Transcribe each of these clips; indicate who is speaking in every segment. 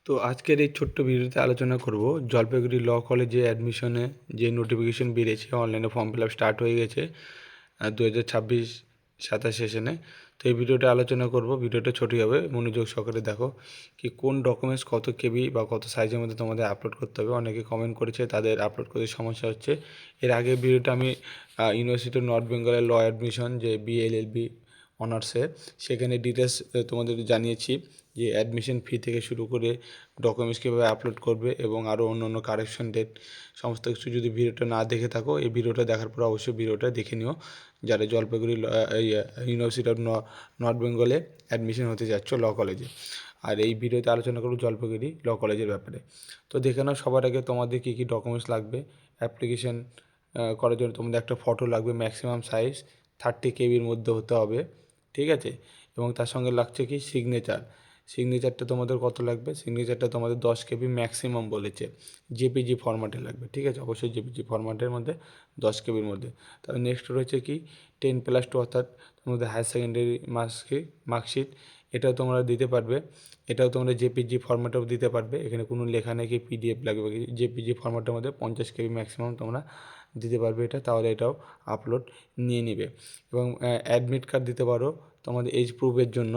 Speaker 1: তো আজকের এই ছোট্ট ভিডিওতে আলোচনা করব জলপাইগুড়ি ল কলেজে অ্যাডমিশনে যে নোটিফিকেশন বেরিয়েছে, অনলাইনে ফর্ম ফিল আপ স্টার্ট হয়ে গেছে 2026-27 সেশনে। তো এই ভিডিওটা আলোচনা করব। ভিডিওটা ছোটই হবে, মনোযোগ সহকারে দেখো কি কোন ডকুমেন্টস কত কেবি বা কত সাইজের মধ্যে তোমাদের আপলোড করতে হবে। অনেকে কমেন্ট করেছে তাদের আপলোড করতে সমস্যা হচ্ছে। এর আগে ভিডিওটা আমি ইউনিভার্সিটি অফ নর্থ বেঙ্গলের ল অ্যাডমিশন যে বিএলএলবি অনার্সে, সেখানে ডিটেলস তোমাদের জানিয়েছি যে অ্যাডমিশন ফি থেকে শুরু করে ডকুমেন্টস কীভাবে আপলোড করবে এবং আরও অন্য অন্য কারেকশন ডেট সমস্ত কিছু। যদি ভিডিওটা না দেখে থাকো, এই ভিডিওটা দেখার পর অবশ্যই ভিডিওটা দেখে নিও যারা জলপাইগুড়ি ইউনিভার্সিটি অফ নর্থ বেঙ্গলে অ্যাডমিশন হতে যাচ্ছ ল কলেজে। আর এই ভিডিওতে আলোচনা করব জলপাইগুড়ি ল কলেজের ব্যাপারে। তো দেখে নাও সবার আগে তোমাদের কী কী ডকুমেন্টস লাগবে। অ্যাপ্লিকেশন করার জন্য তোমাদের একটা ফটো লাগবে, ম্যাক্সিমাম সাইজ 30 কেবির মধ্যে হতে হবে, ঠিক আছে। এবং তার সঙ্গে লাগছে কি সিগনেচারটা তোমাদের কত লাগবে, সিগনেচারটা তোমাদের 10 কেবি ম্যাক্সিমাম বলেছে, জেপিজি ফরম্যাটে লাগবে, ঠিক আছে। অবশ্যই জেপিজি ফরম্যাটের মধ্যে 10 কেবির মধ্যে। তারপর নেক্সট রয়েছে কি 10+2, অর্থাৎ তোমাদের হায়ার সেকেন্ডারি মার্কশিট, এটাও তোমরা দিতে পারবে। এটাও তোমরা জেপিজি ফরম্যাটেও দিতে পারবে, এখানে কোনো লেখা নেই কি পিডিএফ লাগবে। জেপিজি ফরম্যাটের মধ্যে 50 কেবি ম্যাক্সিমাম তোমরা দিতে পারবে এটা, তাহলে এটাও আপলোড নিয়ে নেবে। এবং অ্যাডমিট কার্ড দিতে পারো তোমাদের এজ প্রুফের জন্য,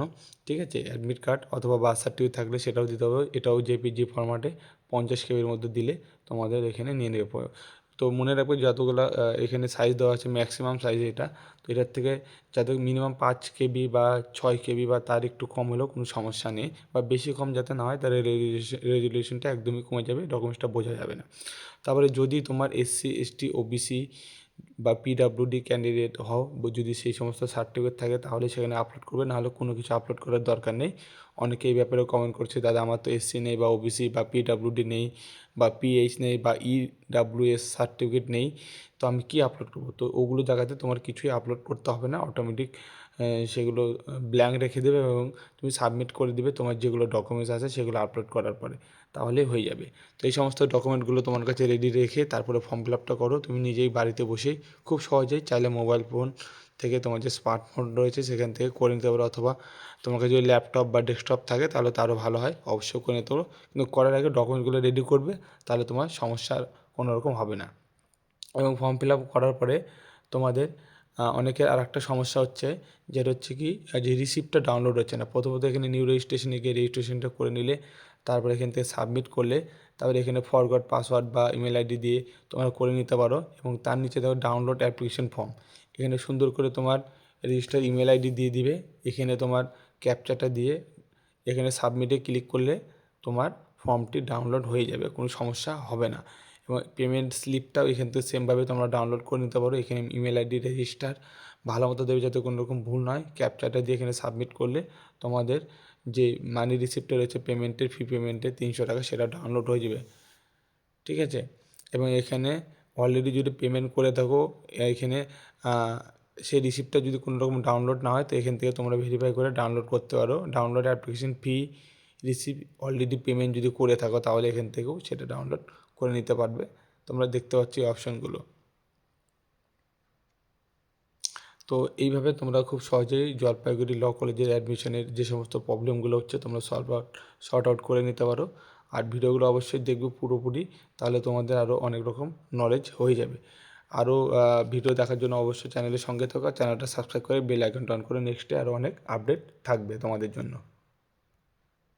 Speaker 1: ঠিক আছে। অ্যাডমিট কার্ড অথবা বার্থ সার্টিফিকেট থাকলে সেটাও দিতে হবে। এটাও জেপিজি ফরম্যাটে 50 কেবির মধ্যে দিলে তোমাদের এখানে নিয়ে নেবে। তো মনে রাখবে যতগুলো এখানে সাইজ দেওয়া আছে ম্যাক্সিমাম সাইজ এটা, তো এটার থেকে যাতে মিনিমাম 5 কেবি বা 6 কেবি বা তার একটু কম হলেও কোনো সমস্যা নেই, বা বেশি কম যাতে না হয়, তার রেজুলেশনটা একদমই কমে যাবে, ডকুমেন্টসটা বোঝা যাবে না। তারপরে যদি তোমার এসসি এসটি ওবিসি বা পিডাব্লিউডি ক্যান্ডিডেট হও, যদি সেই সমস্ত সার্টিফিকেট থাকে তাহলে সেখানে আপলোড করবে, নাহলে কোনো কিছু আপলোড করার দরকার নেই। অনেকে এই ব্যাপারে কমেন্ট করছে, দাদা আমার তো এসসি নেই বা ওবিসি বা পিডাব্লিউডি নেই বা পিএইচ নেই বা ইডাব্লিউএস সার্টিফিকেট নেই, তো আমি কি আপলোড করবো? তো ওগুলো জায়গাতে তোমার কিছুই আপলোড করতে হবে না, অটোমেটিক সেগুলো ব্ল্যাঙ্ক রেখে দেবে এবং তুমি সাবমিট করে দেবে তোমার যেগুলো ডকুমেন্টস আছে সেগুলো আপলোড করার পরে, তাহলেই হয়ে যাবে। তো এই সমস্ত ডকুমেন্টগুলো তোমার কাছে রেডি রেখে তারপরে ফর্ম ফিল আপটা করো। তুমি নিজেই বাড়িতে বসেই খুব সহজেই চাইলে মোবাইল ফোন থেকে তোমার যে স্মার্টফোন রয়েছে সেখান থেকে করে নিতে পারো, অথবা তোমার কাছে যদি ল্যাপটপ বা ডেস্কটপ থাকে তাহলে তো আরও ভালো হয়, অবশ্যই করে নিতে পারো। কিন্তু করার আগে ডকুমেন্টগুলো রেডি করবে, তাহলে তোমার সমস্যার কোনো রকম হবে না। এবং ফর্ম ফিল আপ করার পরে তোমাদের অনেকের আর একটা সমস্যা হচ্ছে, যেটা হচ্ছে কি যে রিসিপ্টটা ডাউনলোড হচ্ছে না। প্রথমত এখানে নিউ রেজিস্ট্রেশনে গিয়ে রেজিস্ট্রেশনটা করে নিলে, তারপরে এখান থেকে সাবমিট করলে, তারপরে এখানে ফরগট পাসওয়ার্ড বা ইমেল আইডি দিয়ে তোমরা করে নিতে পারো। এবং তার নিচে দেখো ডাউনলোড অ্যাপ্লিকেশন ফর্ম, এখানে সুন্দর করে তোমার রেজিস্টার ইমেল আইডি দিয়ে দিবে, এখানে তোমার ক্যাপচাটা দিয়ে এখানে সাবমিটে ক্লিক করলে তোমার ফর্মটি ডাউনলোড হয়ে যাবে, কোনো সমস্যা হবে না। এবং পেমেন্ট স্লিপটাও এখান থেকে সেমভাবে তোমরা ডাউনলোড করে নিতে পারো। এখানে ইমেল আইডি রেজিস্টার ভালো মতো দেবে যাতে কোনো রকম ভুল নয়। ক্যাপচাটা দিয়ে এখানে সাবমিট করলে তোমাদের যে মানি রিসিপ্টটা রয়েছে পেমেন্টের, ফি পেমেন্টের 300 টাকা, সেটা ডাউনলোড হয়ে যাবে, ঠিক আছে। এবং এখানে অলরেডি যদি পেমেন্ট করে থাকো, এখানে সেই রিসিপ্টটা যদি কোনো রকম ডাউনলোড না হয়, তো এখান থেকে তোমরা ভেরিফাই করে ডাউনলোড করতে পারো। Download application fee receipt already payment যদি করে থাকো, তাহলে এখান থেকেও সেটা ডাউনলোড করে নিতে পারবে। তোমরা দেখতে পাচ্ছ এই অপশানগুলো। তো এইভাবে তোমরা খুব সহজেই জলপাইগুড়ি ল কলেজের অ্যাডমিশনের যে সমস্ত প্রবলেমগুলো হচ্ছে তোমরা শর্ট আউট করে নিতে পারো। আর ভিডিওগুলো অবশ্যই দেখবে পুরোপুরি, তাহলে তোমাদের আরও অনেক রকম নলেজ হয়ে যাবে। আরও ভিডিও দেখার জন্য অবশ্যই চ্যানেলের সঙ্গে থাকা, চ্যানেলটা সাবস্ক্রাইব করে বেল আইকনটা অন করে, নেক্সটে আরও অনেক আপডেট থাকবে তোমাদের জন্য।